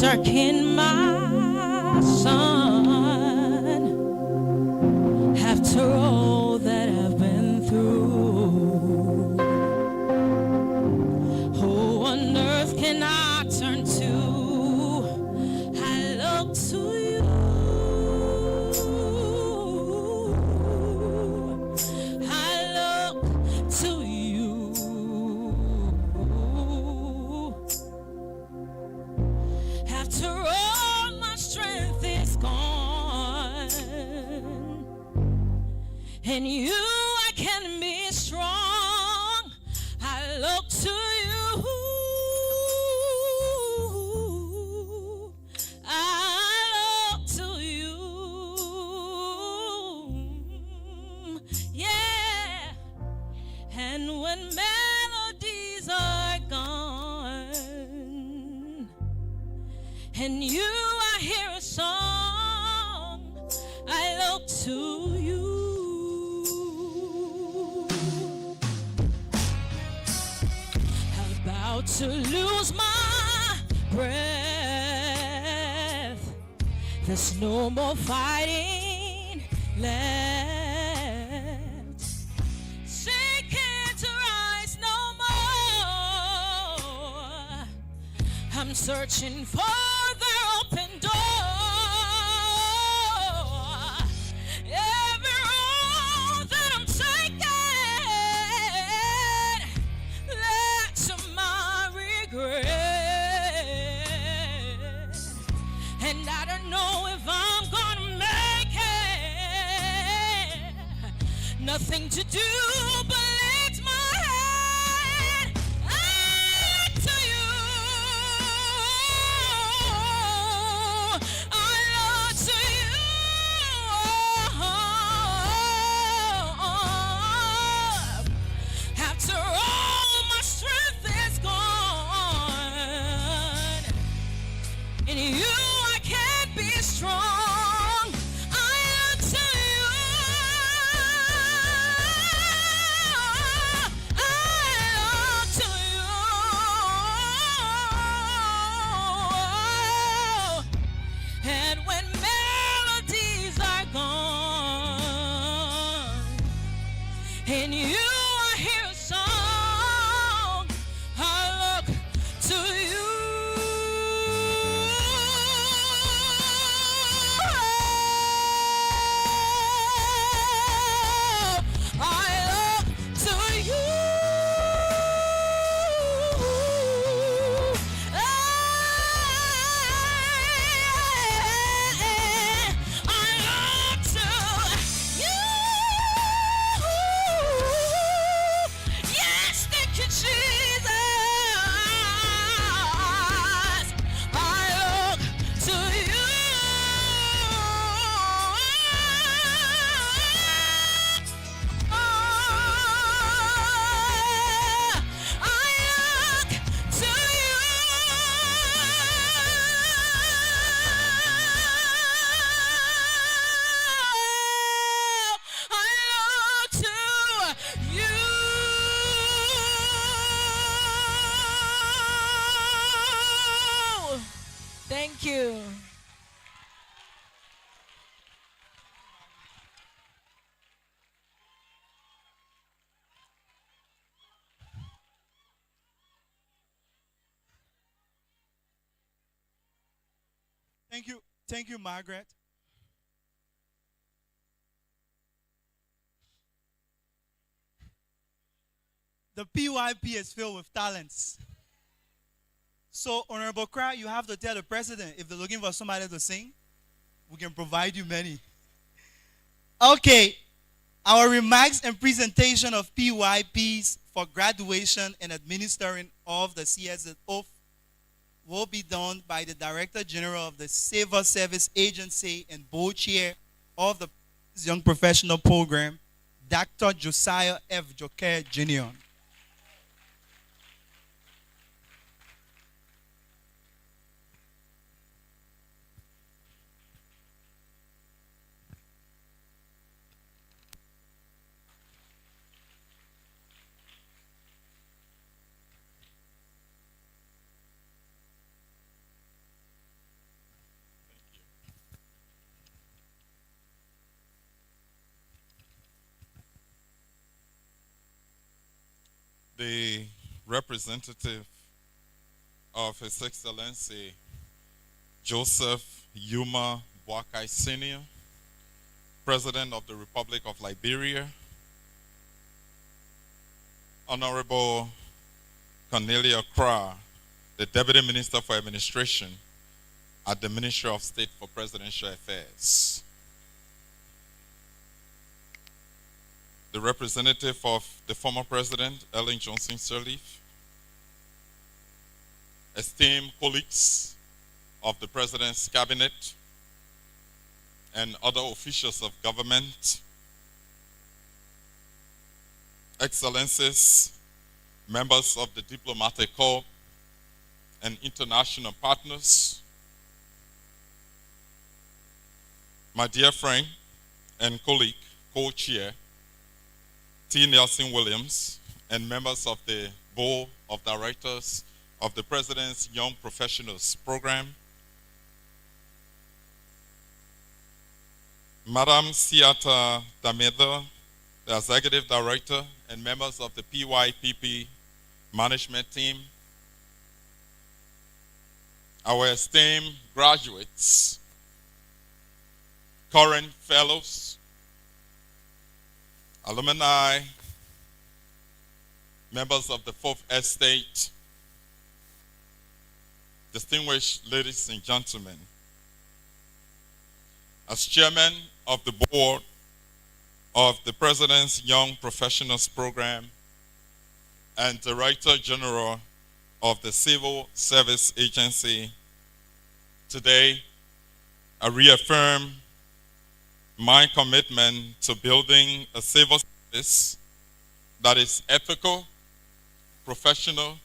stuck in my son after all that I've been through. Who on earth can I turn to? I look to you. I look to you. After all my strength is gone, in you I can be strong. I look to you. I look to you. Yeah. And when melodies are gone, and you I hear a song, I look to you. About to lose my breath. There's no more fighting left. Shaking to rise no more. I'm searching for the open door. Every road that I'm taking led to my regret. And I don't know if I'm gonna make it. Nothing to do but lift my head up to you. I look to you. After all my strength is gone, in you I can't be strong. I look to you. I look to you. And when melodies are gone, in you I hear a song, I look to you. I look to you. I look to you. Yes, thank you, Jesus. I look to you. I look to you. I look to you. Thank you. Thank you, Margaret. The PYP is filled with talents. So, Honorable Cry, you have to tell the president if they're looking for somebody to sing, we can provide you many. Okay, our remarks and presentation of PYPs for graduation and administering of the CSS oath will be done by the Director General of the Civil Service Agency and Board Chair of the Young Professional Program, Dr. Josiah F. Joker Jr. the representative of His Excellency Joseph Yuma Boakai Sr., President of the Republic of Liberia, Honorable Cornelia Kra, the Deputy Minister for Administration at the Ministry of State for Presidential Affairs, the representative of the former President, Ellen Johnson Sirleaf, esteemed colleagues of the President's Cabinet, and other officials of government, Excellencies, members of the Diplomatic Corps, and international partners, my dear friend and colleague, co-chair, T. Nelson Williams, and members of the Board of Directors of the President's Young Professionals Program, Madam Siata Dameda, the Executive Director, and members of the PYPP management team, our esteemed graduates, current fellows, alumni, members of the Fourth Estate, distinguished ladies and gentlemen. As chairman of the board of the President's Young Professionals Program and Director General of the Civil Service Agency, today I reaffirm my commitment to building a civil service that is ethical, professional,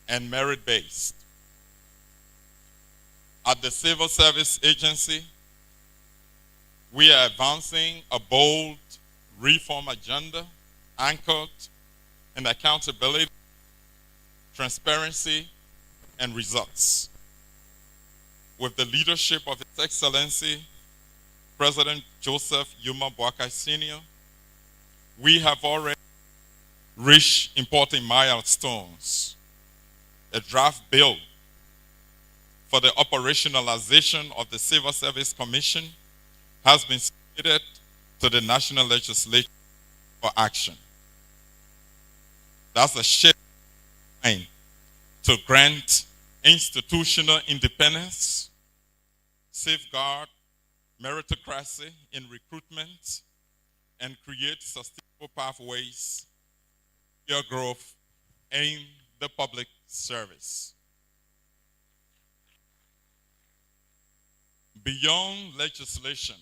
and merit-based. At the Civil Service Agency, we are advancing a bold reform agenda anchored in accountability, transparency, and results. With the leadership of His Excellency President Joseph Yuma Boakai Sr., we have already reached important milestones. A draft bill for the operationalization of the Civil Service Commission has been submitted to the National Legislature for action. That's a shift to grant institutional independence, safeguard meritocracy in recruitment, and create sustainable pathways for career growth in the public service. Beyond legislation,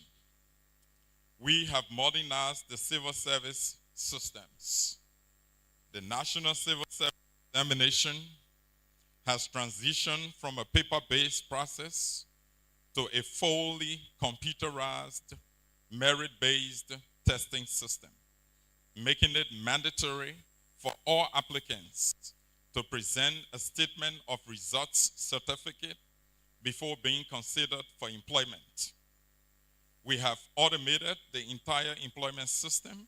we have modernized the civil service systems. The National Civil Service Examination has transitioned from a paper-based process to a fully computerized, merit-based testing system, making it mandatory for all applicants to present a statement of results certificate before being considered for employment. We have automated the entire employment system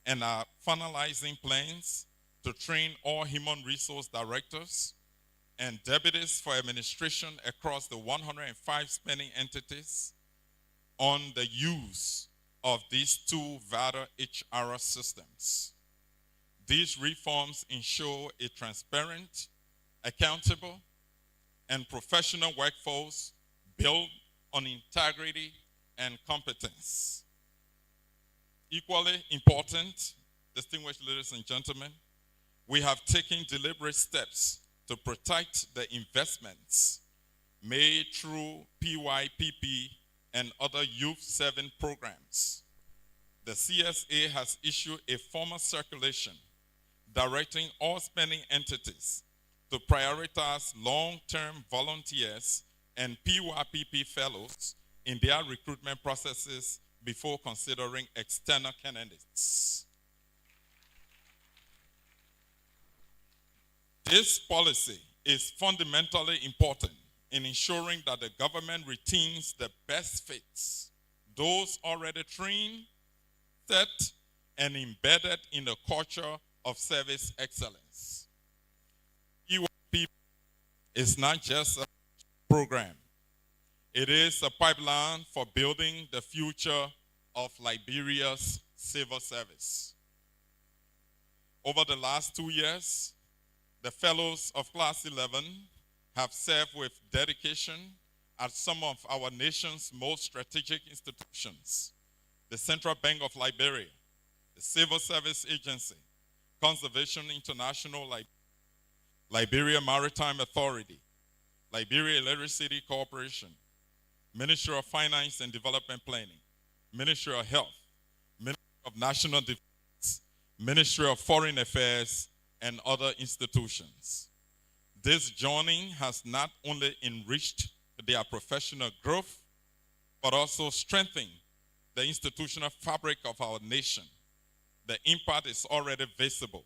and are finalizing plans to train all human resource directors and deputies for administration across the 105 spending entities on the use of these two VADA HR systems. These reforms ensure a transparent, accountable, and professional workforce built on integrity and competence. Equally important, distinguished ladies and gentlemen, we have taken deliberate steps to protect the investments made through PYPP and other youth-serving programs. The CSA has issued a formal circulation directing all spending entities to prioritize long-term volunteers and PYPP fellows in their recruitment processes before considering external candidates. This policy is fundamentally important in ensuring that the government retains the best fits, those already trained, set, and embedded in the culture of service excellence. PYPP is not just a program. It is a pipeline for building the future of Liberia's civil service. Over the last 2 years, the fellows of Class 11 have served with dedication at some of our nation's most strategic institutions: the Central Bank of Liberia, the Civil Service Agency, Conservation International, Liberia Maritime Authority, Liberia Electricity Corporation, Ministry of Finance and Development Planning, Ministry of Health, Ministry of National Defense, Ministry of Foreign Affairs, and other institutions. This journey has not only enriched their professional growth, but also strengthened the institutional fabric of our nation. The impact is already visible.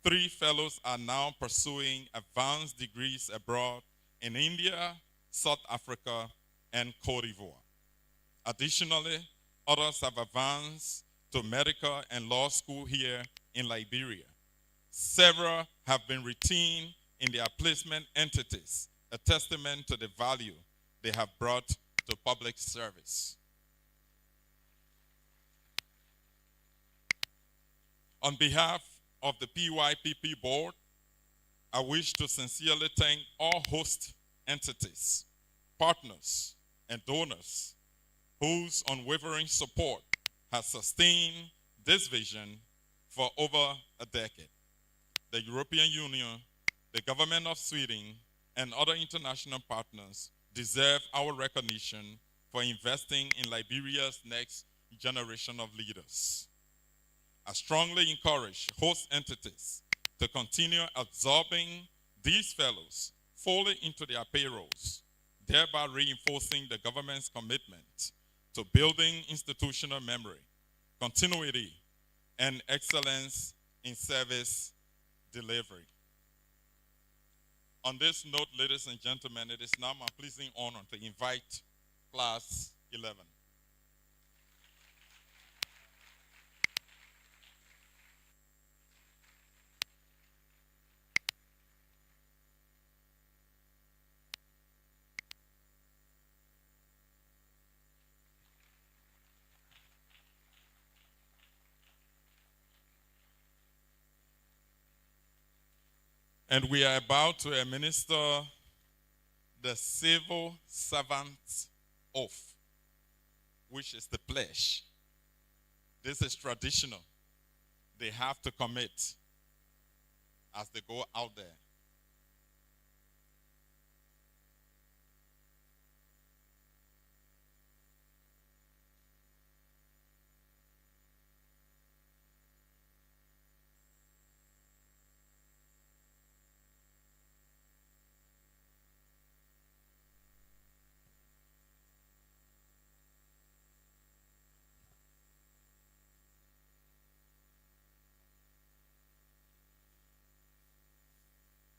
3 fellows are now pursuing advanced degrees abroad in India, South Africa, and Cote d'Ivoire. Additionally, others have advanced to medical and law school here in Liberia. Several have been retained in their placement entities, a testament to the value they have brought to public service. On behalf of the PYPP board, I wish to sincerely thank all host entities, partners, and donors whose unwavering support has sustained this vision for over a decade. The European Union, the government of Sweden, and other international partners deserve our recognition for investing in Liberia's next generation of leaders. I strongly encourage host entities to continue absorbing these fellows fully into their payrolls, thereby reinforcing the government's commitment to building institutional memory, continuity, and excellence in service delivery. On this note, ladies and gentlemen, it is now my pleasing honor to invite Class 11. And we are about to administer the civil servant's oath, which is the pledge. This is traditional. They have to commit as they go out there.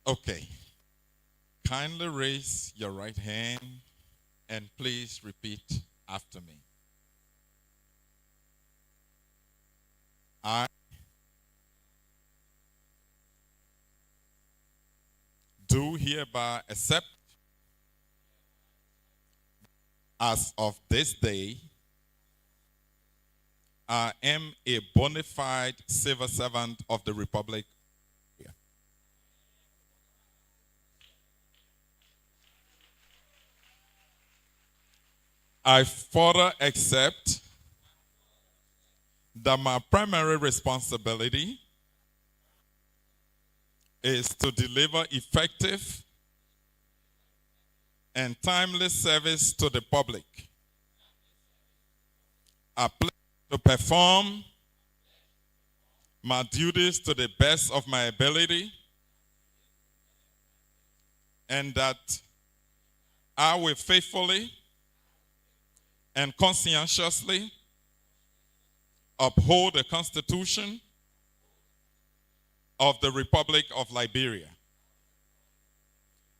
Okay. Kindly raise your right hand and please repeat after me. I do hereby accept as of this day, I am a bona fide civil servant of the Republic. I further accept that my primary responsibility is to deliver effective and timely service to the public. I pledge to perform my duties to the best of my ability, and that I will faithfully and conscientiously uphold the Constitution of the Republic of Liberia.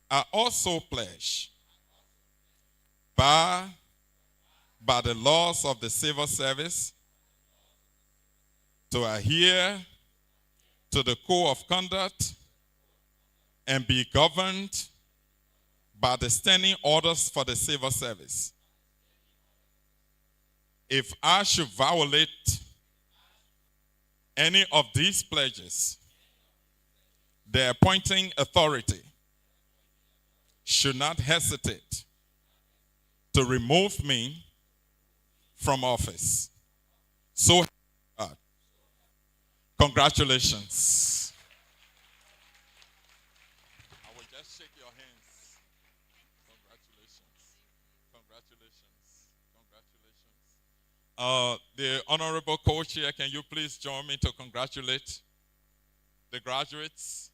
I also pledge by the laws of the civil service to adhere to the code of conduct and be governed by the standing orders for the civil service. If I should violate any of these pledges, the appointing authority should not hesitate to remove me from office. So, congratulations. I will just shake your hands. Congratulations. Congratulations. Congratulations. The honorable co-chair, can you please join me to congratulate the graduates?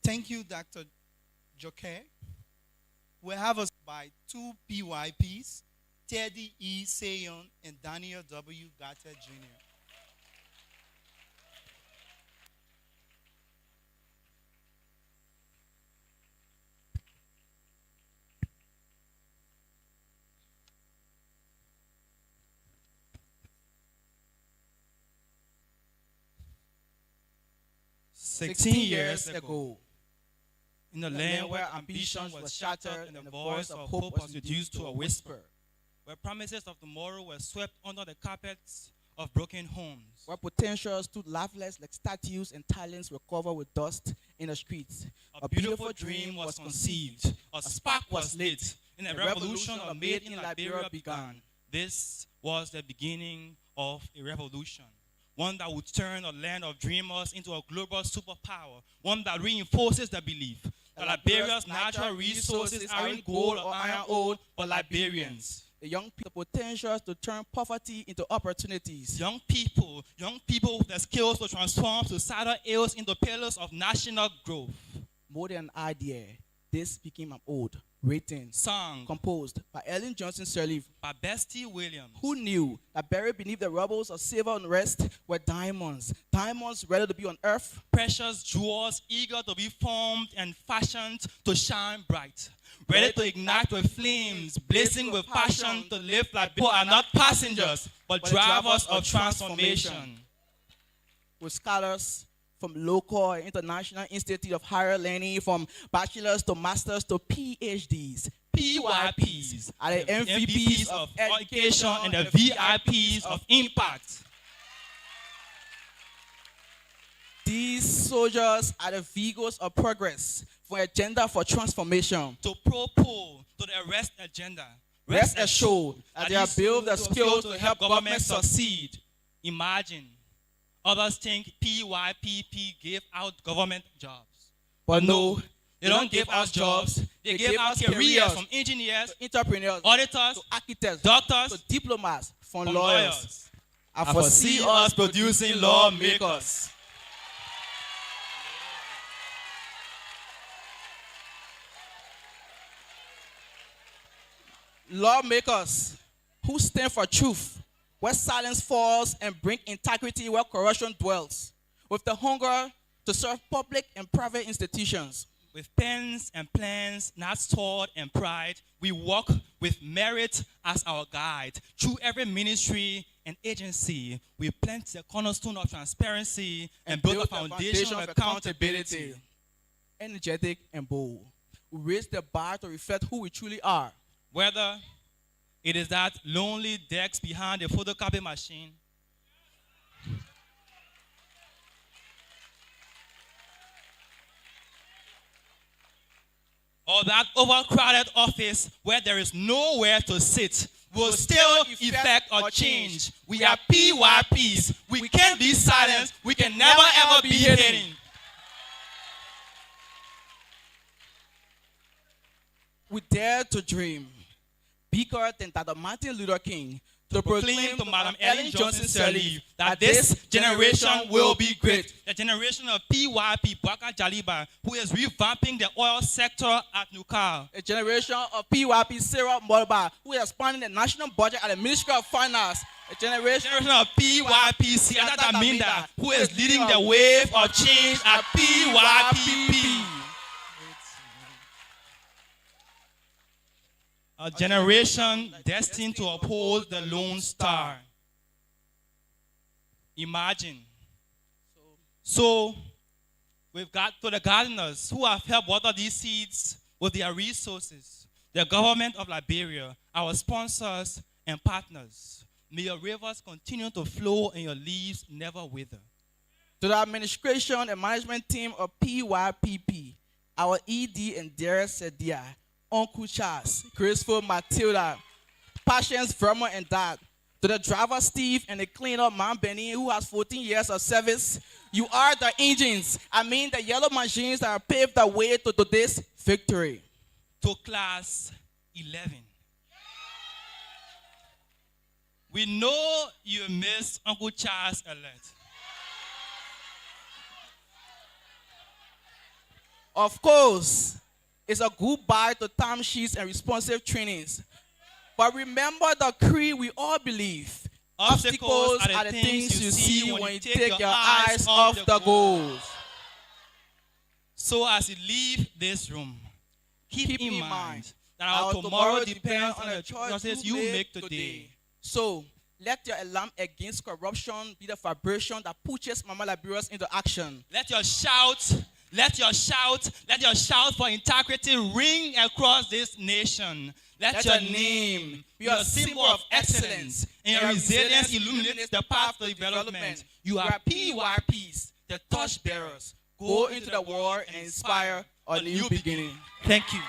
Thank you, Dr. Joker. We have us by two PYPs, Teddy E. Sayon and Daniel W. Gata Jr. Sixteen years ago, in a land where ambition was shattered and the voice of hope was reduced to a whisper, where promises of tomorrow were swept under the carpets of broken homes, where potentials stood lifeless like statues and talents were covered with dust in the streets. a beautiful dream was conceived, a spark was lit, and a revolution of made in Liberia began. This was the beginning of a revolution. One that would turn a land of dreamers into a global superpower. One that reinforces the belief that Liberia's natural resources aren't gold or iron ore, but Liberians. The young people potentials to turn poverty into opportunities. Young people with the skills to transform societal ills into pillars of national growth. More than an idea, this became an ode, written, Sung composed by Ellen Johnson Sirleaf, by Bestie Williams, who knew that buried beneath the rubbles of civil unrest were diamonds, diamonds ready to be unearthed, precious jewels eager to be formed and fashioned to shine bright, ready to ignite with flames, blazing with passion to live like people are not passengers, but drivers of transformation. with scholars from local and international institute of higher learning, from bachelors to masters to PhDs. PYPs are the MVPs of education and the VIPs of impact. These soldiers are the vehicles of progress for agenda for transformation. To propel to the rest agenda. Rest assured that they have built the skills to help government succeed. Imagine, others think PYPP gave out government jobs. But no, They don't give us jobs. They give out careers from engineers, to entrepreneurs, auditors, to architects, doctors, to diplomats, from from lawyers. lawyers. I foresee us producing lawmakers. Lawmakers who stand for truth, where silence falls, and bring integrity where corruption dwells, with the hunger to serve public and private institutions. With pens and plans not stored in pride, we walk with merit as our guide. Through every ministry and agency, we plant the cornerstone of transparency and build a foundation of accountability. Energetic and bold. We raise the bar to reflect who we truly are. Whether it is that lonely desk behind the photocopy machine, or that overcrowded office where there is nowhere to sit, will still effect or change. We are PYPs. We can't be silenced. We can never ever be hidden. We dare to dream, bigger than that of Martin Luther King, to proclaim to Madam Ellen Johnson Sirleaf that this generation will be great. The generation of PYP, Bwaka Jaliba, who is revamping the oil sector at Nukal. A generation of PYP Sarah Molba, who is expanding the national budget at the Ministry of Finance. A generation of PYP Siata Daminda, who is leading the wave of change at PYPP. A generation destined to uphold the Lone Star. Imagine. So, we've got to the gardeners who have helped water these seeds with their resources, the government of Liberia, our sponsors and partners. May your rivers continue to flow and your leaves never wither. To the administration and management team of PYPP, our ED and Dara Sedia, Uncle Charles, Graceful Matilda, Patience Verma and Dad. To the driver Steve and the cleaner Mom Benny, who has 14 years of service. You are the engines. The yellow machines that have paved the way to today's victory. To class 11. We know you missed Uncle Charles a lot. Of course, it's a goodbye to time sheets and responsive trainings. But remember the creed we all believe. Obstacles are the things you see when you take your eyes off the goals. So as you leave this room, keep in mind that our tomorrow depends on the choices you make today. So let your alarm against corruption be the vibration that pushes Mama Liberians into action. Let your shout for integrity ring across this nation. Let your name be a symbol of excellence, and your resilience illuminates the path to development. You are PYPs, the torch bearers. Go into the world and inspire a new beginning. Thank you.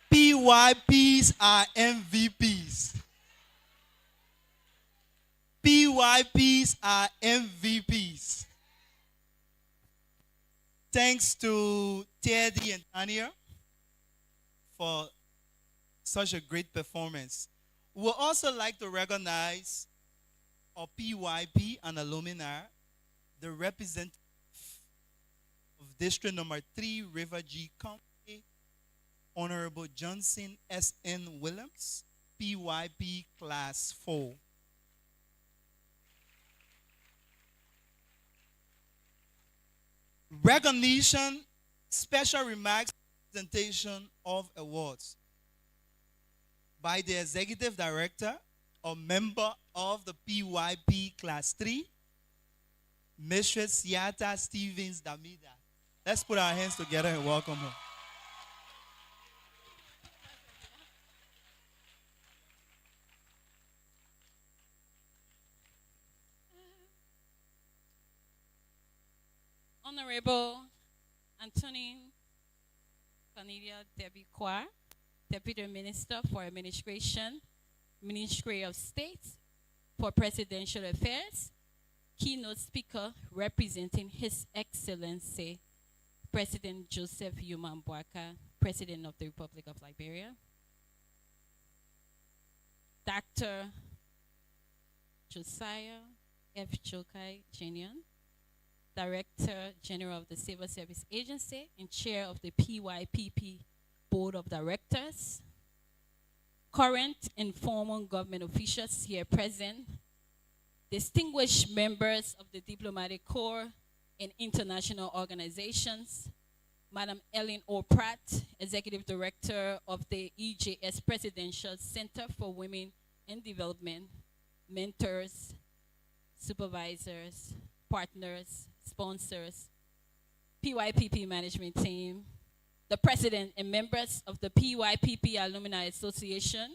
PYPs are MVPs. PYPs are MVPs. Thanks to Teddy and Tanya for such a great performance. We would also like to recognize our PYP and alumni, the representative of District Number 3, River G County, Honorable Johnson S.N. Williams, PYP Class 4. Recognition, special remarks, presentation of awards by the Executive Director or member of the PYP Class 3, Mistress Siata Stevens Damida. Let's put our hands together and welcome her. Honorable Antonin Cornelia Debbie Kwa, Deputy Minister for Administration, Ministry of State for Presidential Affairs, keynote speaker representing His Excellency President Joseph Yuma Boaka, President of the Republic of Liberia, Dr. Josiah F. Chokai Jr., Director General of the Civil Service Agency and Chair of the PYPP Board of Directors, current and former government officials here present, distinguished members of the diplomatic corps and international organizations, Madam Ellen O. Pratt, Executive Director of the EJS Presidential Center for Women and Development, mentors, supervisors, partners, sponsors, PYPP management team, the president and members of the PYPP Alumni Association.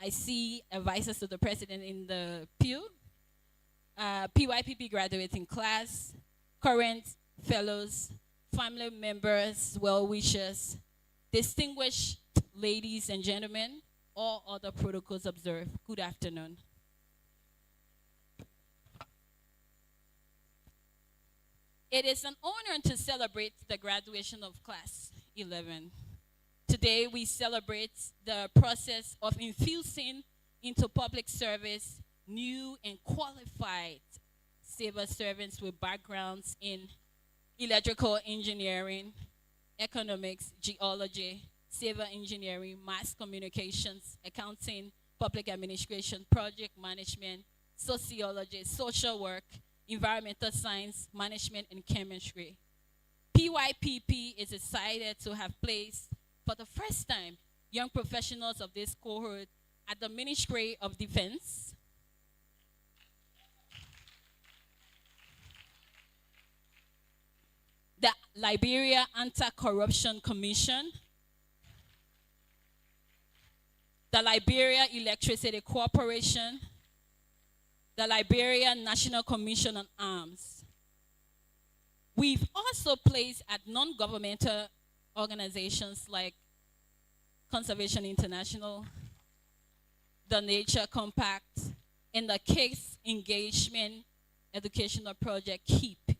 I see advisors to the president in the pew, PYPP graduating class, current fellows, family members, well-wishers, distinguished ladies and gentlemen, all other protocols observed. Good afternoon. It is an honor to celebrate the graduation of Class 11. Today, we celebrate the process of infusing into public service new and qualified civil servants with backgrounds in electrical engineering, economics, geology, civil engineering, mass communications, accounting, public administration, project management, sociology, social work, environmental science, management, and chemistry. PYPP is excited to have placed, for the first time, young professionals of this cohort at the Ministry of Defense, the Liberia Anti-Corruption Commission, the Liberia Electricity Corporation, the Liberia National Commission on Arms. We've also placed at non-governmental organizations like Conservation International, the Nature Compact, and the Case Engagement Educational Project, KEEP.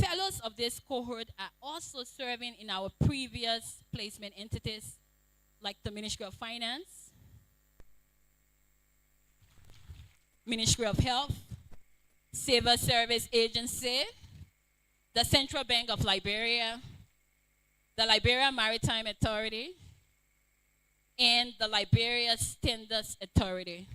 Fellows of this cohort are also serving in our previous placement entities like the Ministry of Finance, Ministry of Health, Civil Service Agency, the Central Bank of Liberia, the Liberia Maritime Authority, and the Liberia Standards Authority.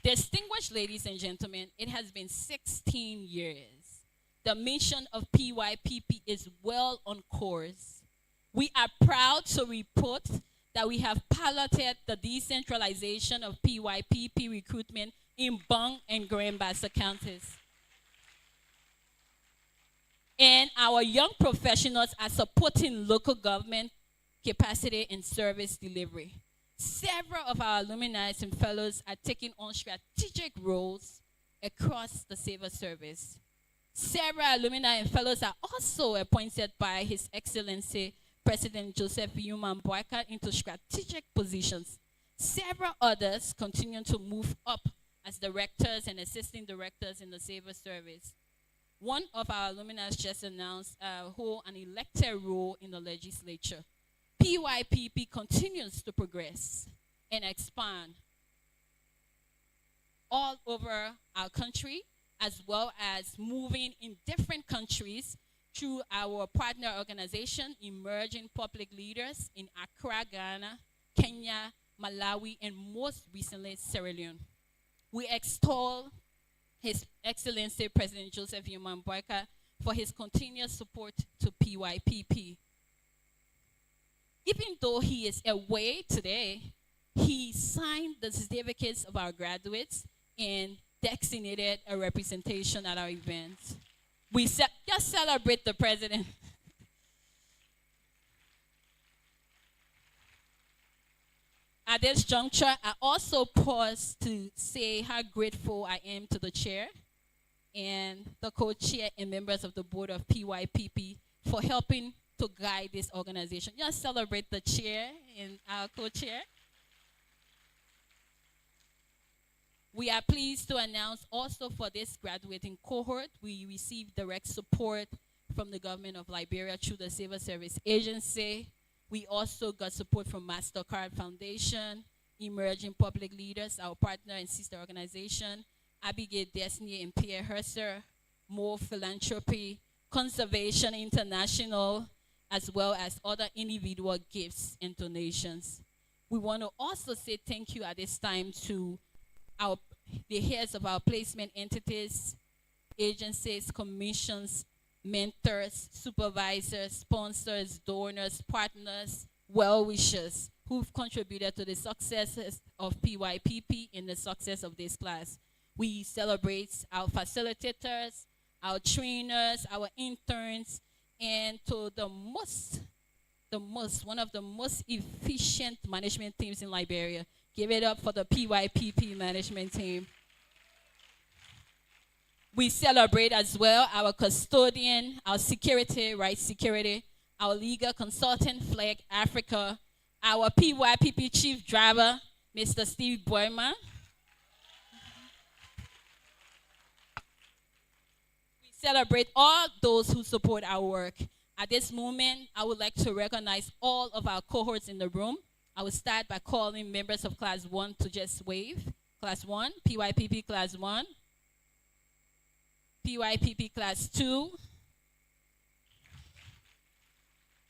Distinguished ladies and gentlemen, it has been 16 years. The mission of PYPP is well on course. We are proud to report that we have piloted the decentralization of PYPP recruitment in Bong and Grand Bassa counties. And our young professionals are supporting local government capacity and service delivery. Several of our alumni and fellows are taking on strategic roles across the civil service. Several alumni and fellows are also appointed by His Excellency President Joseph Yuma Boakai into strategic positions. Several others continue to move up as directors and assistant directors in the civil service. One of our alumni just announced hold an elected role in the legislature. PYPP continues to progress and expand all over our country, as well as moving in different countries through our partner organization, Emerging Public Leaders in Accra, Ghana, Kenya, Malawi, and most recently, Sierra Leone. We extol His Excellency President Joseph Yuma Boakai for his continuous support to PYPP. Even though he is away today, he signed the certificates of our graduates and designated a representation at our event. We just celebrate the president. At this juncture, I also pause to say how grateful I am to the chair and the co-chair and members of the board of PYPP for helping to guide this organization. Just celebrate the chair and our co-chair. We are pleased to announce also for this graduating cohort, we received direct support from the government of Liberia through the Civil Service Agency. We also got support from MasterCard Foundation, Emerging Public Leaders, our partner and sister organization, Abigail Destiny and Pierre Herser, More Philanthropy, Conservation International, as well as other individual gifts and donations. We want to also say thank you at this time to our the heads of our placement entities, agencies, commissions, mentors, supervisors, sponsors, donors, partners, well-wishers who've contributed to the successes of PYPP and the success of this class. We celebrate our facilitators, our trainers, our interns, and to one of the most efficient management teams in Liberia. Give it up for the PYPP management team. We celebrate as well our custodian, our security, right security, our legal consultant, Flag Africa, our PYPP chief driver, Mr. Steve Boyman. We celebrate all those who support our work. At this moment, I would like to recognize all of our cohorts in the room. I will start by calling members of Class 1 to just wave. Class 1, PYPP Class 1. PYPP Class 2.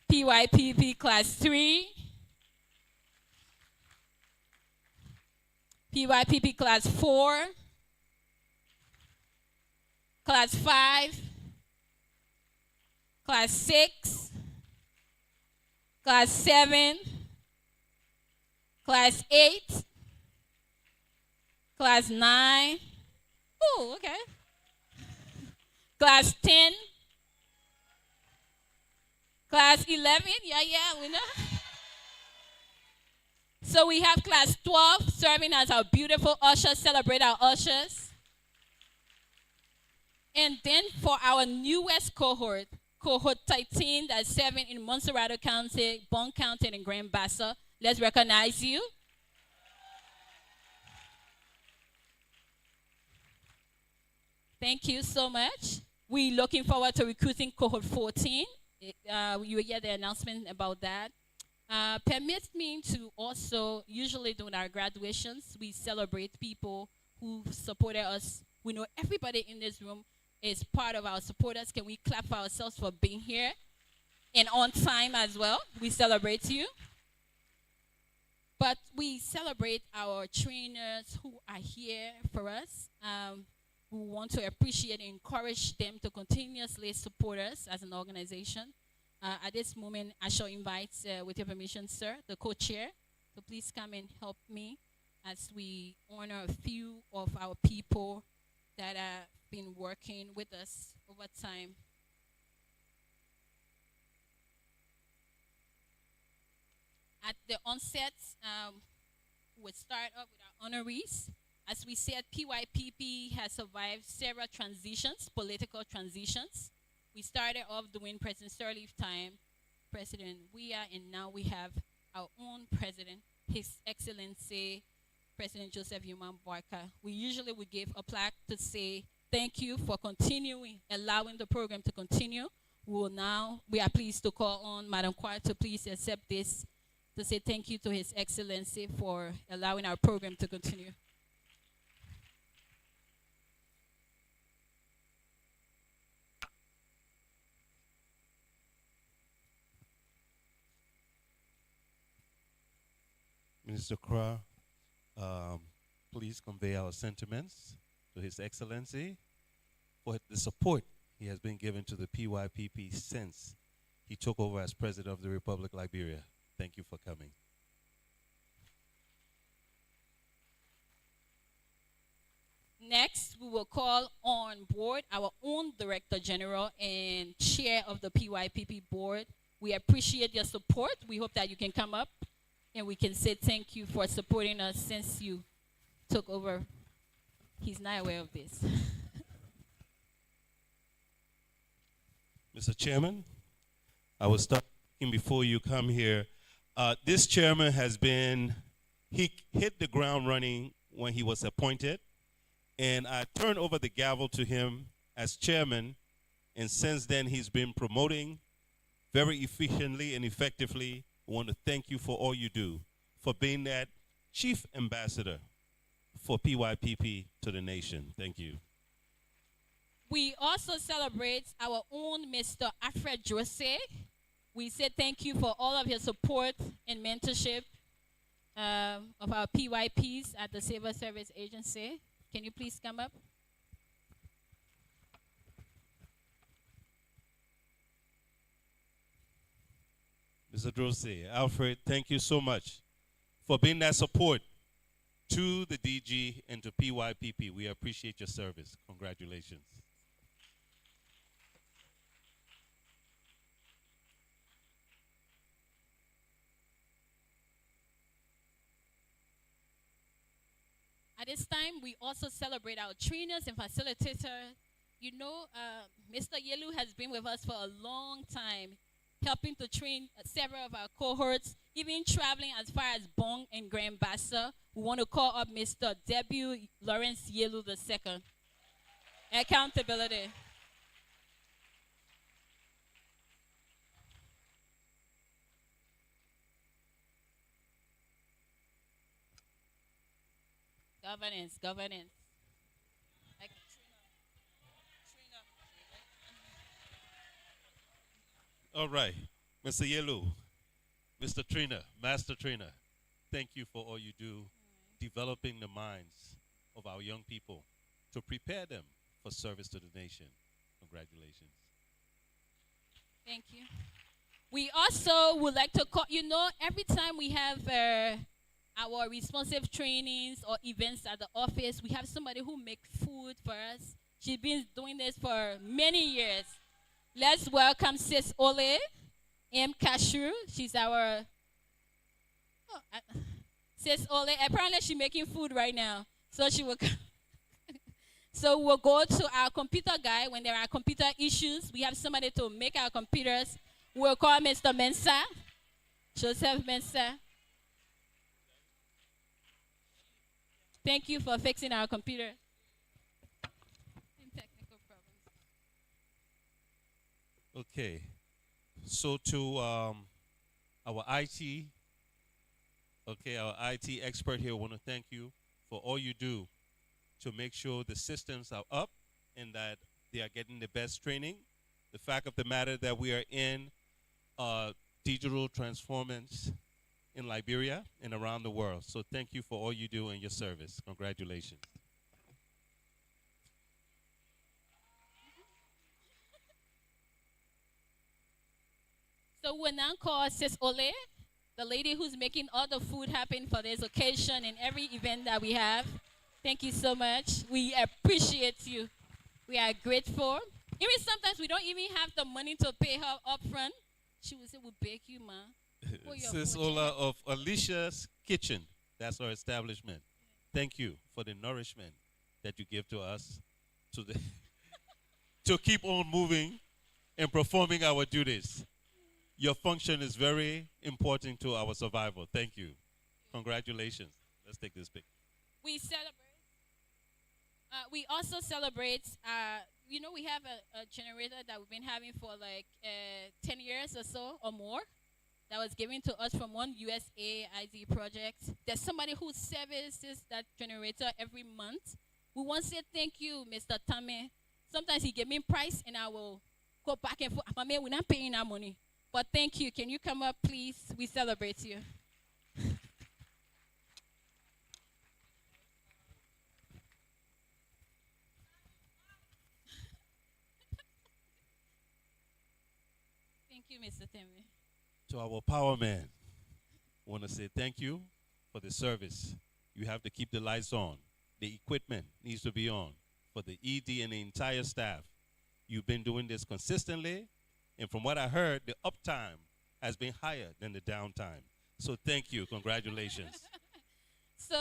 PYPP Class 3. PYPP Class 4. Class 5. Class 6. Class 7. Class 8. Class 9. Oh, okay. Class 10. Class 11. Yeah, we know. So we have class 12 serving as our beautiful ushers. Celebrate our ushers. And then for our newest cohort, cohort 13, that's 7 in Montserrat County, Bond County, and Grand Bassa. Let's recognize you. Thank you so much. We're looking forward to recruiting cohort 14. You will get the announcement about that. Permit me to also, usually during our graduations, we celebrate people who supported us. We know everybody in this room is part of our supporters. Can we clap for ourselves for being here? And on time as well. We celebrate you. But we celebrate our trainers who are here for us. We want to appreciate and encourage them to continuously support us as an organization. At this moment, I shall invite, with your permission, sir, the co-chair, to please come and help me as we honor a few of our people that have been working with us over time. At the onset, we'll start off with our honorees. As we said, PYPP has survived several transitions, political transitions. We started off during President Sirleaf's time, President Weah, and now we have our own president, His Excellency, President Joseph Yuma Boakai. We usually would give a plaque to say thank you for continuing, allowing the program to continue. We are pleased to call on Madam Kwar to please accept this, to say thank you to His Excellency for allowing our program to continue. Minister Kra, please convey our sentiments to His Excellency for the support he has been given to the PYPP since he took over as President of the Republic of Liberia. Thank you for coming. Next, we will call on board our own Director General and Chair of the PYPP Board. We appreciate your support. We hope that you can come up and we can say thank you for supporting us since you took over. He's not aware of this. Mr. Chairman, I will start before you come here. This chairman he hit the ground running when he was appointed, and I turned over the gavel to him as chairman, and since then he's been promoting very efficiently and effectively. I want to thank you for all you do, for being that chief ambassador for PYPP to the nation. Thank you. We also celebrate our own Mr. Alfred Jose. We say thank you for all of your support and mentorship. of our PYPs at the Civil Service Agency. Can you please come up? Mr. Drosey, Alfred, thank you so much for being that support to the DG and to PYPP. We appreciate your service. Congratulations. At this time, we also celebrate our trainers and facilitators. You know, Mr. Yelu has been with us for a long time, helping to train several of our cohorts, even traveling as far as Bong and Grand Bassa. We want to call up Mr. W. Lawrence Yelu II. Accountability. Governance, governance. Like, All right, Mr. Yelu, Mr. Trainer, Master Trainer, thank you for all you do, developing the minds of our young people to prepare them for service to the nation. Congratulations. Thank you. We also would like to call, you know, every time we have our responsive trainings or events at the office, we have somebody who makes food for us. She's been doing this for many years. Let's welcome Sis Ole M. Cashew. She's our Sis Ole. Apparently she's making food right now. So she will So we'll go to our computer guy when there are computer issues. We have somebody to make our computers. We'll call Mr. Mensa, Joseph Mensa. Thank you for fixing our computer. Technical problems. Okay, so to our IT, our IT expert here, want to thank you for all you do to make sure the systems are up and that they are getting the best training. The fact of the matter that we are in digital transformance in Liberia and around the world. So thank you for all you do in your service. Congratulations. So we'll now call Sis Ole, the lady who's making all the food happen for this occasion and every event that we have. Thank you so much. We appreciate you. We are grateful. Even sometimes we don't even have the money to pay her up front. She will say, we'll bake you, ma. Sis Ola of Alicia's Kitchen. That's our establishment. Thank you for the nourishment that you give to us to, the to keep on moving and performing our duties. Your function is very important to our survival. Thank you. Congratulations. Let's take this pic. We celebrate. We also celebrate, you know, we have a generator that we've been having for like 10 years or so or more that was given to us from one USAID project. There's somebody who services that generator every month. We want to say thank you, Mr. Tame. Sometimes he give me price and I will go back and forth. Mama, we're not paying our money. But thank you. Can you come up, please? We celebrate you. Thank you, Mr. Teme. To our power man, I want to say thank you for the service. You have to keep the lights on. The equipment needs to be on for the ED and the entire staff. You've been doing this consistently, and from what I heard, the uptime has been higher than the downtime. So thank you. Congratulations. So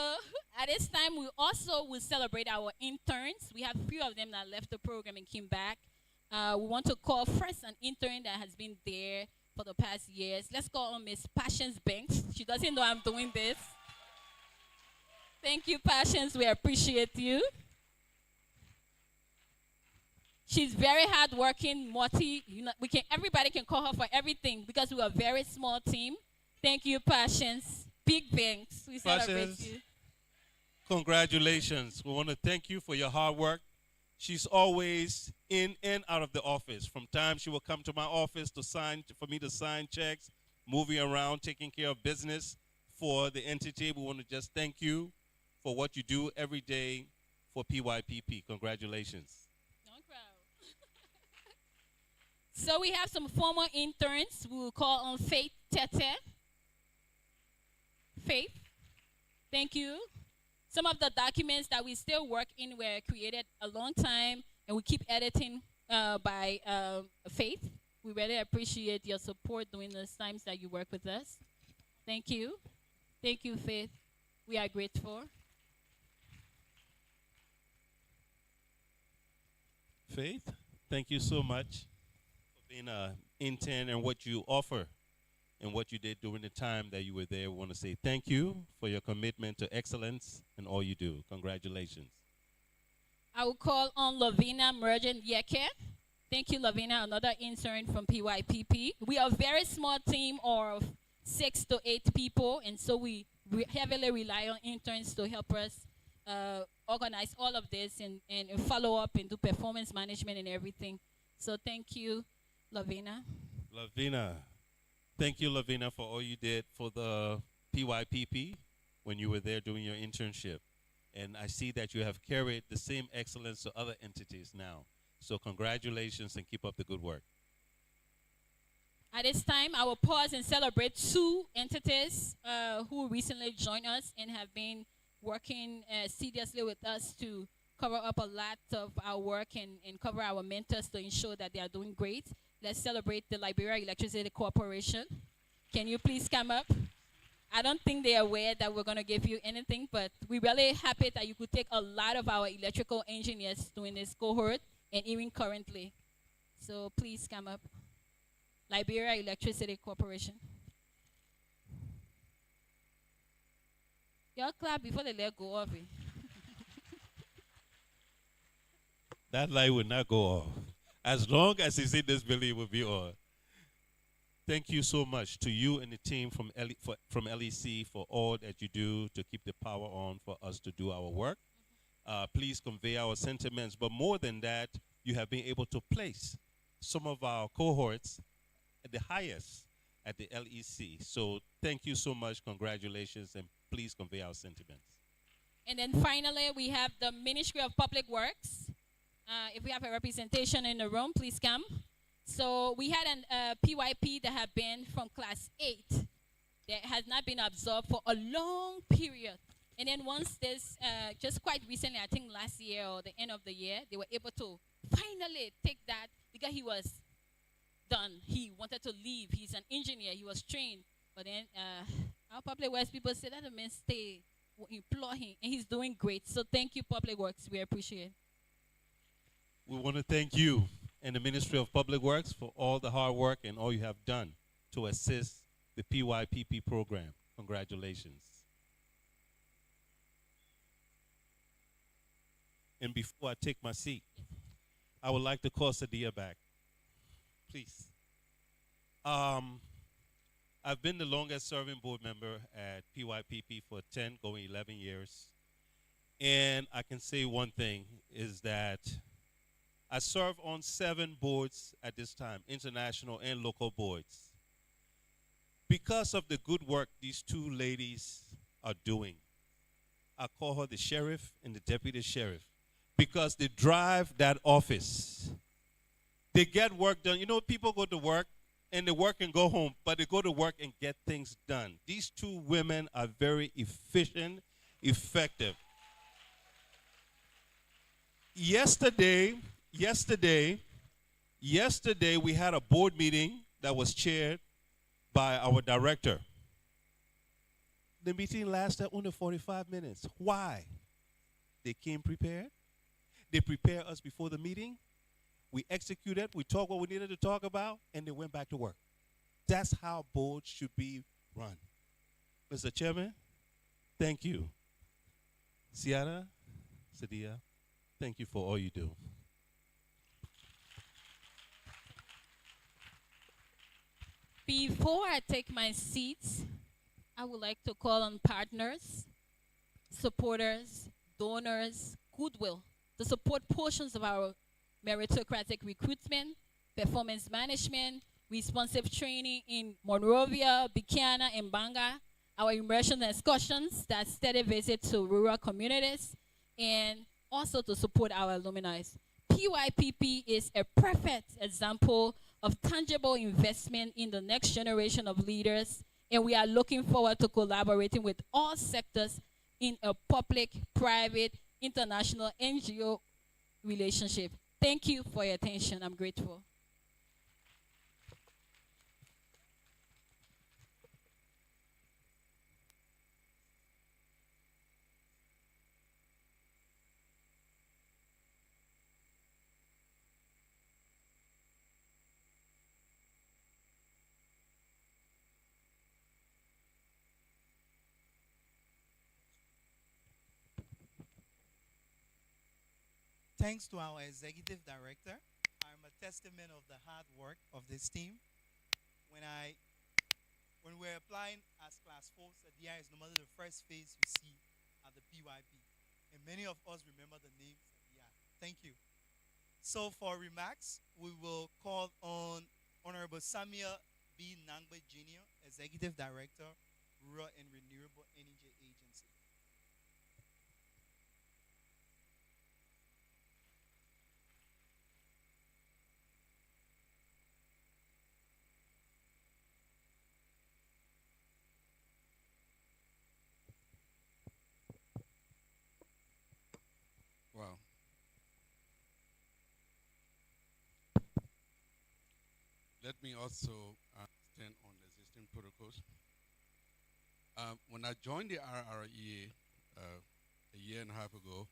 at this time, we also will celebrate our interns. We have a few of them that left the program and came back. We want to call first an intern that has been there for the past years. Let's call on Miss Patience Banks. She doesn't know I'm doing this. Thank you, Patience. We appreciate you. She's very hardworking, you know, everybody can call her for everything because we're a very small team. Thank you, Patience. Big thanks. We celebrate you. Congratulations. We want to thank you for your hard work. She's always in and out of the office. From time she will come to my office for me to sign checks, moving around, taking care of business, for the entity. We want to just thank you for what you do every day for PYPP. Congratulations. Don't cry. So we have some former interns. We will call on Faith Tete. Faith, thank you. Some of the documents that we still work in were created a long time, and we keep editing by Faith. We really appreciate your support during those times that you work with us. Thank you. Thank you, Faith. We are grateful. Faith, thank you so much for being an intern and what you offer and what you did during the time that you were there. We want to say thank you for your commitment to excellence and all you do. Congratulations. I will call on Lavina Mergent Yeke. Thank you, Lavina, another intern from PYPP. We are a very small team of 6 to 8 people, and so we heavily rely on interns to help us organize all of this and follow up and do performance management and everything. So thank you, Lavina. Lavina, thank you, Lavina, for all you did for the PYPP when you were there doing your internship. And I see that you have carried the same excellence to other entities now. So congratulations and keep up the good work. At this time, I will pause and celebrate 2 entities who recently joined us and have been working seriously with us to cover up a lot of our work and cover our mentors to ensure that they are doing great. Let's celebrate the Liberia Electricity Corporation. Can you please come up? I don't think they're aware that we're going to give you anything, but we're really happy that you could take a lot of our electrical engineers during this cohort and even currently. So please come up. Liberia Electricity Corporation. Y'all clap before they let go of it. That light will not go off. As long as it's in this building, it will be on. Thank you so much to you and the team from LEC for all that you do to keep the power on for us to do our work. Please convey our sentiments. But more than that, you have been able to place some of our cohorts at the highest at the LEC. So thank you so much. Congratulations. And please convey our sentiments. And then finally, we have the Ministry of Public Works. If we have a representation in the room, please come. So we had a PYP that had been from class 8 that has not been absorbed for a long period. And then once this, just quite recently, I think last year or the end of the year, they were able to finally take that because he was done. He wanted to leave. He's an engineer. He was trained. But then our Public Works people said, let the man stay. We implore him. And he's doing great. So thank you, Public Works. We appreciate it. We want to thank you and the Ministry of Public Works for all the hard work and all you have done to assist the PYPP program. Congratulations. And before I take my seat, I would like to call Sadia back. Please. I've been the longest serving board member at PYPP for 10, going 11 years. And I can say one thing is that I serve on 7 boards at this time, international and local boards. Because of the good work these 2 ladies are doing, I call her the sheriff and the deputy sheriff, because they drive that office. They get work done. You know, people go to work and they work and go home, but they go to work and get things done. These 2 women are very efficient, effective. Yesterday, we had a board meeting that was chaired by our director. The meeting lasted only 45 minutes. Why? They came prepared. They prepared us before the meeting. We executed. We talked what we needed to talk about, and they went back to work. That's how boards should be run. Mr. Chairman, thank you. Siana, Sadia, thank you for all you do. Before I take my seat, I would like to call on partners, supporters, donors, goodwill to support portions of our meritocratic recruitment, performance management, responsive training in Monrovia, Buchanan, and Banga, our immersion excursions, that steady visit to rural communities, and also to support our alumni. PYPP is a perfect example of tangible investment in the next generation of leaders, and we are looking forward to collaborating with all sectors in a public, private, international NGO relationship. Thank you for your attention. I'm grateful. Thanks to our executive director, I'm a testament of the hard work of this team. When I when we're applying as class 4, Sadia is normally the first face you see at the PYP. And many of us remember the name Sadia. Thank you. So for remarks, we will call on Honorable Samuel B. Nangbe Jr., Executive Director, Rural and Renewable Energy Agency. Wow. Let me also stand on the existing protocols. When I joined the RREA a year and a half ago,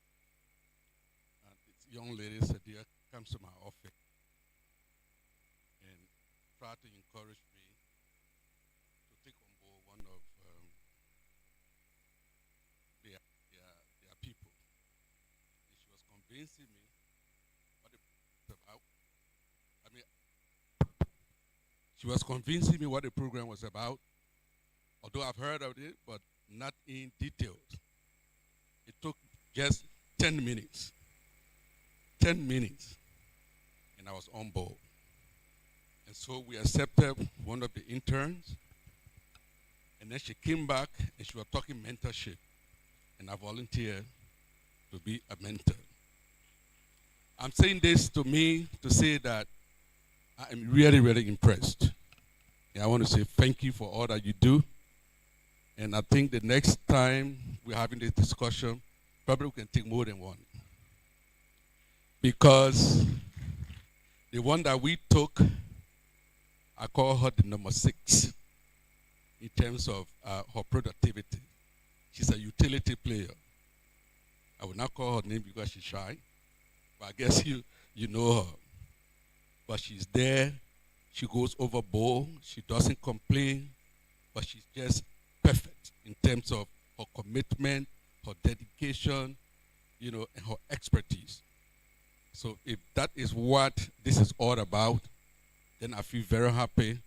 this young lady said, "Dear, comes to my office and tried to encourage me to take on board one of their people. And she was convincing me what the program was about. I mean, she was convincing me what the program was about, although I've heard of it, but not in details. It took just 10 minutes. 10 minutes, and I was on board. And so we accepted one of the interns, and then she came back and she was talking mentorship, and I volunteered to be a mentor. I'm saying this to me to say that I am really, really impressed. And I want to say thank you for all that you do. And I think the next time we're having this discussion, probably we can take more than one. Because the one that we took, I call her the number 6 in terms of her productivity. She's a utility player. I will not call her name because she's shy, but I guess you know her. But she's there. She goes overboard. She doesn't complain, but she's just perfect in terms of her commitment, her dedication, and her expertise. So if that is what this is all about, then I feel very happy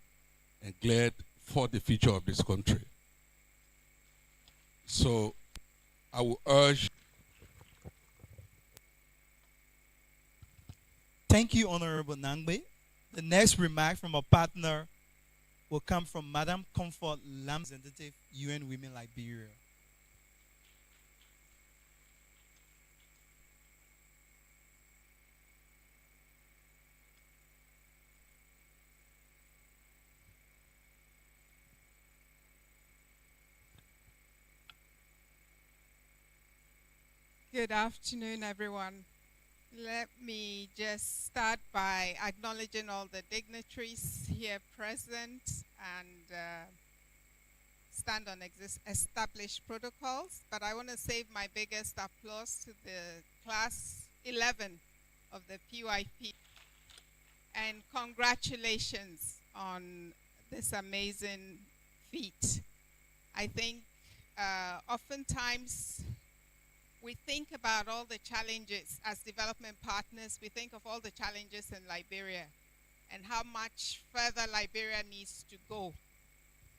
and glad for the future of this country. So I will urge. Thank you, Honorable Nangbe. The next remark from our partner will come from Madam Comfort Lam, representative, UN Women Liberia. Good afternoon, everyone. Let me just start by acknowledging all the dignitaries here present and stand on established protocols. But I want to save my biggest applause to the class 11 of the PYP. And congratulations on this amazing feat. I think oftentimes we think about all the challenges as development partners. We think of all the challenges in Liberia and how much further Liberia needs to go.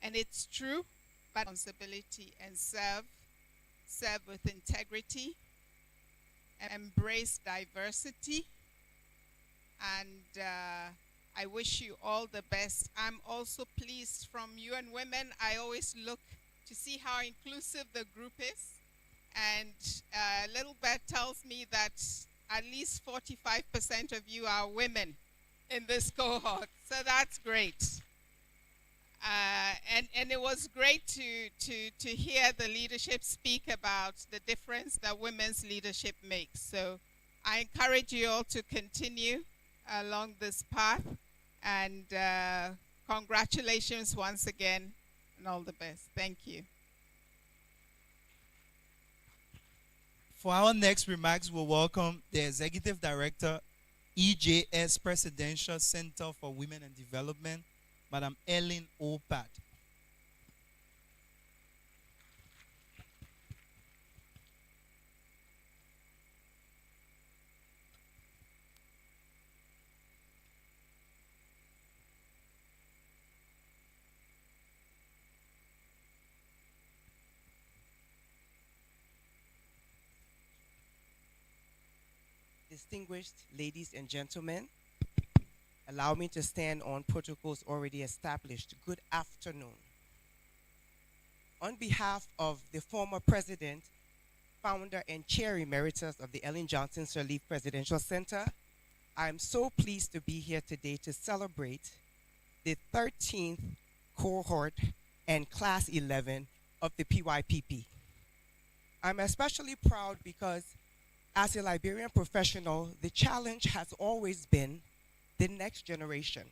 And it's true, but responsibility and serve with integrity, and embrace diversity. And I wish you all the best. I'm also pleased from UN Women. I always look to see how inclusive the group is. And Little Bet tells me that at least 45% of you are women in this cohort. So that's great. And it was great to hear the leadership speak about the difference that women's leadership makes. So I encourage you all to continue along this path. And congratulations once again, and all the best. Thank you. For our next remarks, we'll welcome the Executive Director, EJS Presidential Center for Women and Development, Madam Ellen Opat. Distinguished ladies and gentlemen, allow me to stand on protocols already established. Good afternoon. On behalf of the former president, founder, and chair emeritus of the Ellen Johnson Sirleaf Presidential Center, I am so pleased to be here today to celebrate the 13th cohort and class 11 of the PYPP. I'm especially proud because as a Liberian professional, the challenge has always been the next generation,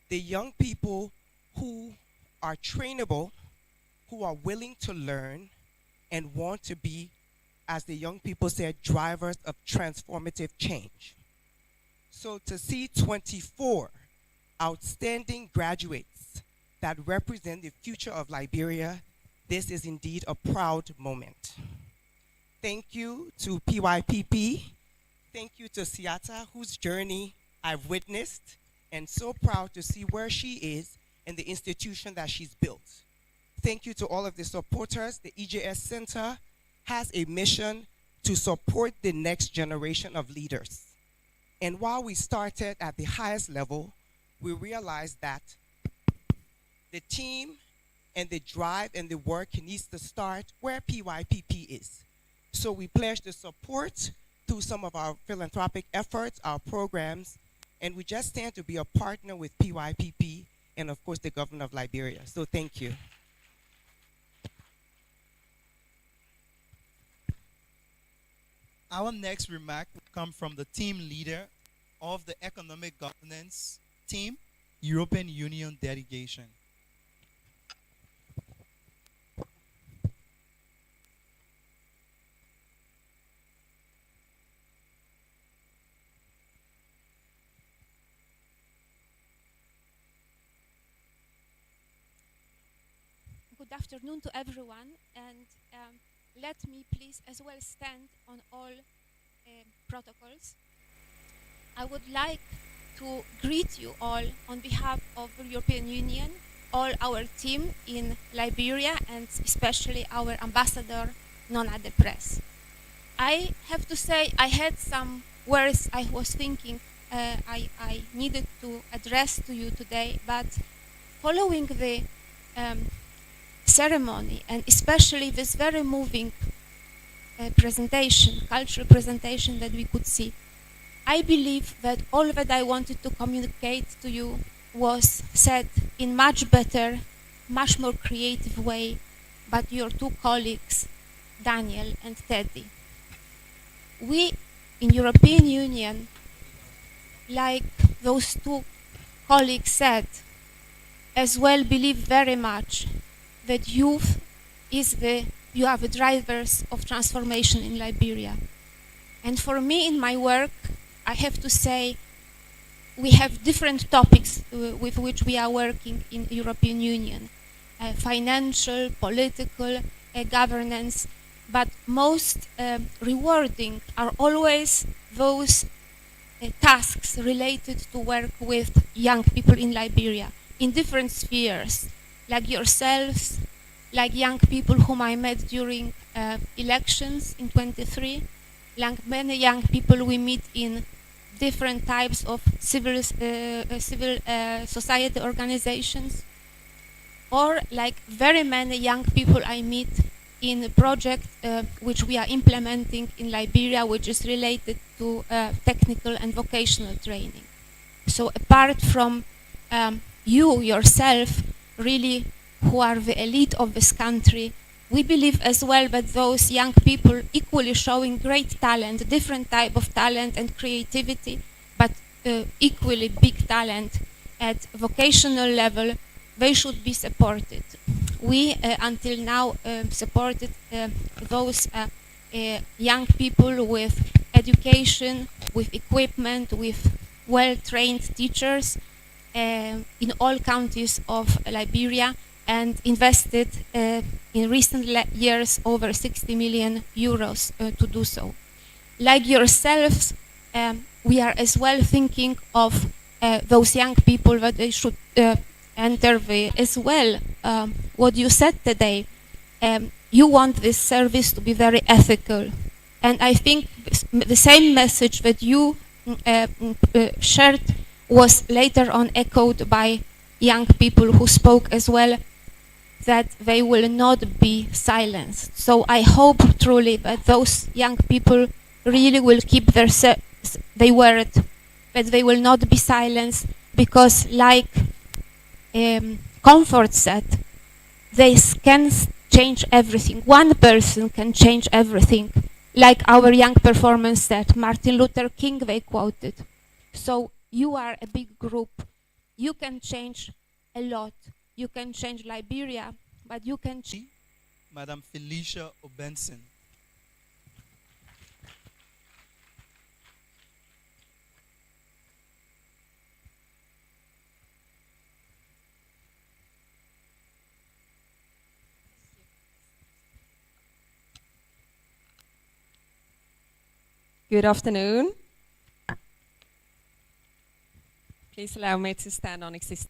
the young people who are trainable, who are willing to learn and want to be, as the young people said, drivers of transformative change. So to see 24 outstanding graduates that represent the future of Liberia, this is indeed a proud moment. Thank you to PYPP. Thank you to Siata, whose journey I've witnessed, and so proud to see where she is and the institution that she's built. Thank you to all of the supporters. The EJS Center has a mission to support the next generation of leaders. And while we started at the highest level, we realized that the team and the drive and the work needs to start where PYPP is. So we pledge the support through some of our philanthropic efforts, our programs, and we just stand to be a partner with PYPP and, of course, the government of Liberia. So thank you. Our next remark will come from the team leader of the Economic Governance Team, European Union Delegation. Good afternoon to everyone, and let me please as well stand on all protocols. I would like to greet you all on behalf of the European Union, all our team in Liberia, and especially our ambassador, Nona de Press. I have to say I had some words I was thinking I needed to address to you today, but following the ceremony, and especially this very moving presentation, cultural presentation that we could see, I believe that all that I wanted to communicate to you was said in much better, much more creative way by your two colleagues, Daniel and Teddy. We in European Union, like those two colleagues said, as well believe very much that youth you are the drivers of transformation in Liberia. And for me, in my work, I have to say, we have different topics with which we are working in European Union. Financial, political, governance, but most rewarding are always those tasks related to work with young people in Liberia, in different spheres, like yourselves, like young people whom I met during elections in 23, like many young people we meet in different types of civil society organizations. or like very many young people I meet in a project which we are implementing in Liberia, which is related to technical and vocational training. So apart from you yourself, really, who are the elite of this country, we believe as well that those young people equally showing great talent, different type of talent and creativity, but equally big talent at vocational level, they should be supported. We until now supported those young people with education, with equipment, with well-trained teachers in all counties of Liberia, and invested in recent years over 60 million euros to do so. Like yourselves, we are as well thinking of those young people that they should enter as well. What you said today, you want this service to be very ethical. And I think the same message that you shared was later on echoed by young people who spoke as well, that they will not be silenced. So I hope truly that those young people really will keep their word, that they will not be silenced, because like Comfort said, they can change everything. One person can change everything. Like our young performance said, Martin Luther King, they quoted. So you are a big group. You can change a lot. You can change Liberia, but you can change. Madam Felicia Obenson. Good afternoon. Please allow me to stand on existing.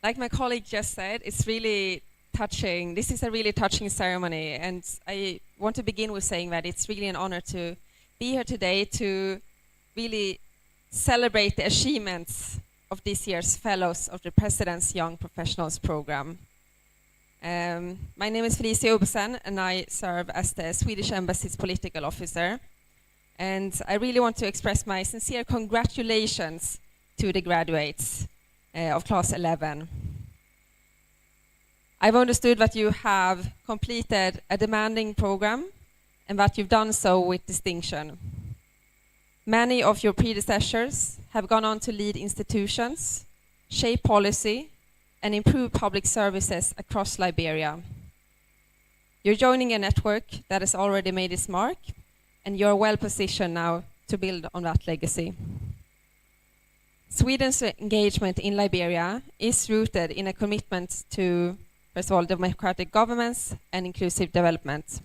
Like my colleague just said, it's really touching. This is a really touching ceremony, and I want to begin with saying that it's really an honor to be here today to really celebrate the achievements of this year's Fellows of the President's Young Professionals Program. My name is Felicia Obenson, and I serve as the Swedish Embassy's political officer. And I really want to express my sincere congratulations to the graduates of Class 11. I've understood that you have completed a demanding program and that you've done so with distinction. Many of your predecessors have gone on to lead institutions, shape policy, and improve public services across Liberia. You're joining a network that has already made its mark, and you're well positioned now to build on that legacy. Sweden's engagement in Liberia is rooted in a commitment to, first of all, democratic governance and inclusive development.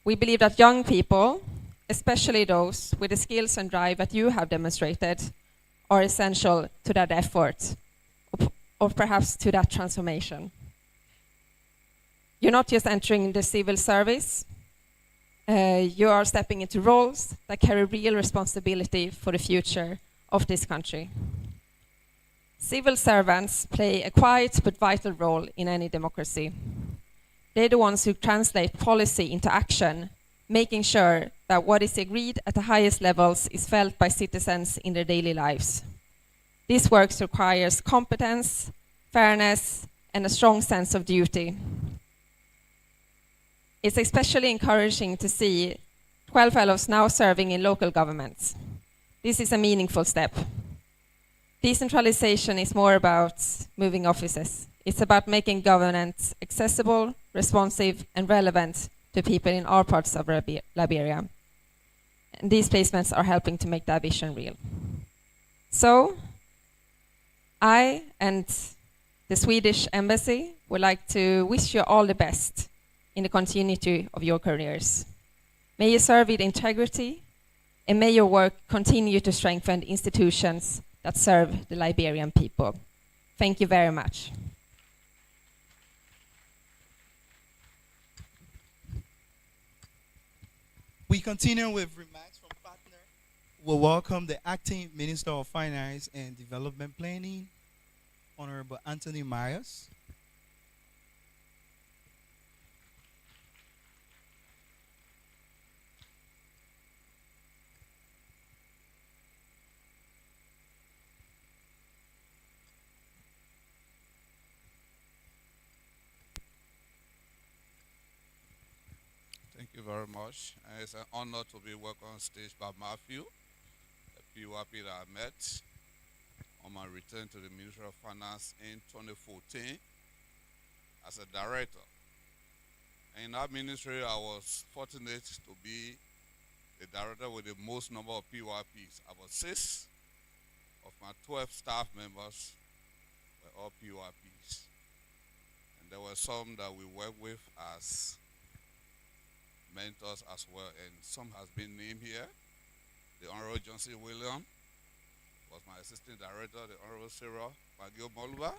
We believe that young people, especially those with the skills and drive that you have demonstrated, are essential to that effort, or perhaps to that transformation. You're not just entering the civil service, you are stepping into roles that carry real responsibility for the future of this country. Civil servants play a quiet but vital role in any democracy. They're the ones who translate policy into action, making sure that what is agreed at the highest levels is felt by citizens in their daily lives. This work requires competence, fairness, and a strong sense of duty. It's especially encouraging to see 12 fellows now serving in local governments. This is a meaningful step. Decentralization is more about moving offices. It's about making governance accessible, responsive, and relevant to people in all parts of Liberia. And these placements are helping to make that vision real. So, I and the Swedish Embassy would like to wish you all the best in the continuity of your careers. May you serve with integrity, and may your work continue to strengthen institutions that serve the Liberian people. Thank you very much. We continue with remarks from partner. We'll welcome the Acting Minister of Finance and Development Planning, Honorable Anthony Myers. Thank you very much. And it's an honor to be welcomed on stage by Matthew, the PYP that I met on my return to the Ministry of Finance in 2014 as a director. And in that ministry, I was fortunate to be the director with the most number of PYPs. About 6 of my 12 staff members were all PYPs. And there were some that we worked with as mentors as well, and some has been named here. The Honorable Johnson William was my assistant director, the Honorable Sarah Bagio Moluba,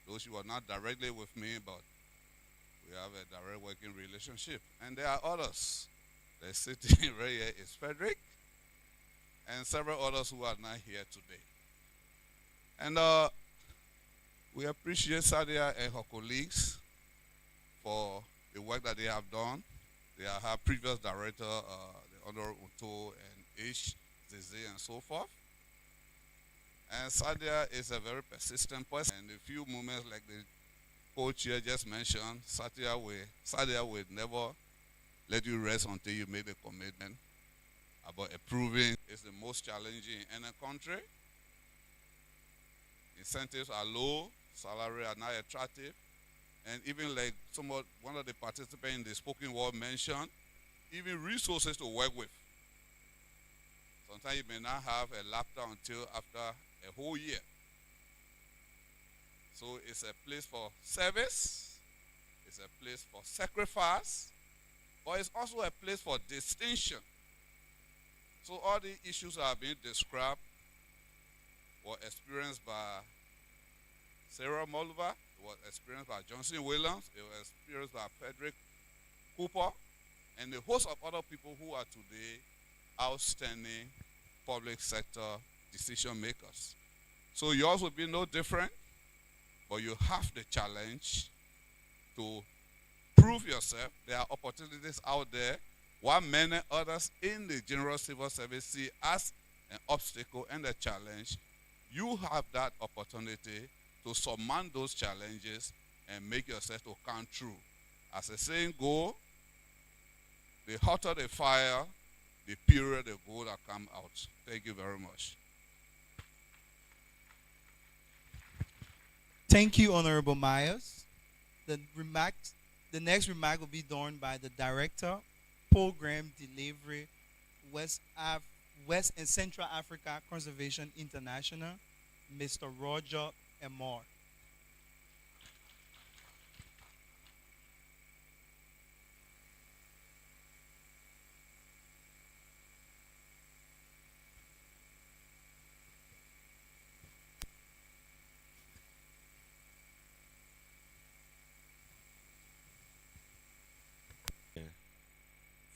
though she was not directly with me, but we have a direct working relationship. And there are others. The sitting right here is Frederick, and several others who are not here today. And we appreciate Sadia and her colleagues for the work that they have done. They are her previous director, the Honorable Uto and H, Zeze, and so forth. And Sadia is a very persistent person. And a few moments like the co-chair just mentioned, Sadia will never let you rest until you make the commitment about approving. It's the most challenging in a country. Incentives are low, salary are not attractive. And even like one of the participants in the spoken word mentioned, even resources to work with. Sometimes you may not have a laptop until after a whole year. So it's a place for service, it's a place for sacrifice, but it's also a place for distinction. So all the issues that are being described were experienced by Sarah Moluba, it was experienced by Johnson Williams, it was experienced by Frederick Cooper, and a host of other people who are today outstanding public sector decision makers. So yours will be no different, but you have the challenge to prove yourself. There are opportunities out there, while many others in the general civil service see as an obstacle and a challenge. You have that opportunity to surmount those challenges and make yourself to come true. As the saying goes, the hotter the fire, the purer the gold that come out. Thank you very much. Thank you, Honorable Myers. The next remark will be done by the Director, Program Delivery, West and Central Africa Conservation International, Mr. Roger Amor.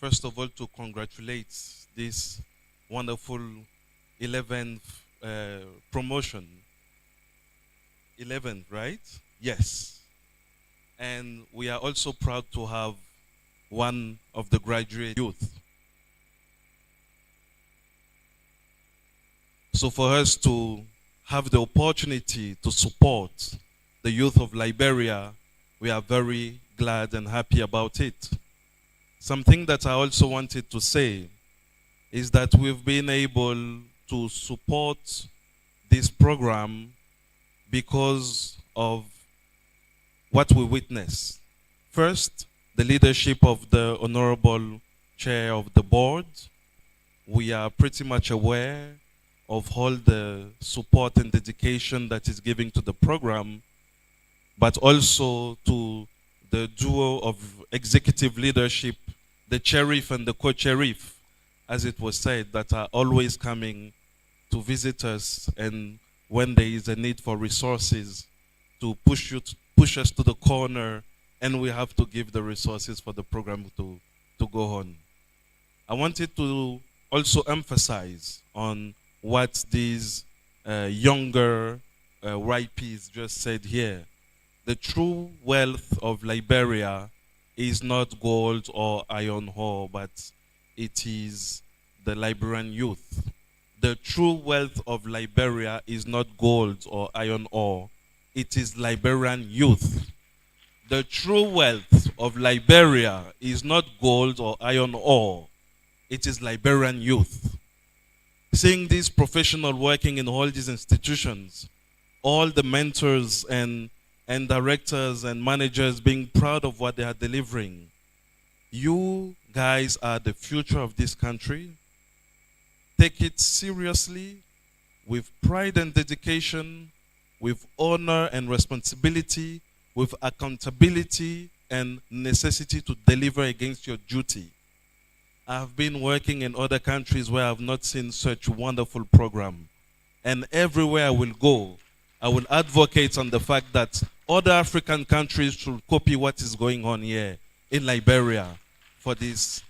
First of all, to congratulate this wonderful 11th promotion. 11th, right? Yes. And we are also proud to have one of the graduate youth. So for us to have the opportunity to support the youth of Liberia, we are very glad and happy about it. Something that I also wanted to say is that we've been able to support this program because of what we witnessed. First, the leadership of the Honorable Chair of the Board. We are pretty much aware of all the support and dedication that is giving to the program, but also to the duo of executive leadership, the sheriff and the co-sheriff, as it was said, that are always coming to visit us, and when there is a need for resources, to push us to the corner, and we have to give the resources for the program to go on. I wanted to also emphasize on what these younger YPs just said here. The true wealth of Liberia is not gold or iron ore, but it is the Liberian youth. The true wealth of Liberia is not gold or iron ore, it is Liberian youth. The true wealth of Liberia is not gold or iron ore, it is Liberian youth. Seeing these professionals working in all these institutions, all the mentors and directors and managers being proud of what they are delivering. You guys are the future of this country. Take it seriously, with pride and dedication, with honor and responsibility, with accountability and necessity to deliver against your duty. I have been working in other countries where I have not seen such wonderful program. And everywhere I will go, I will advocate on the fact that other African countries should copy what is going on here in Liberia for this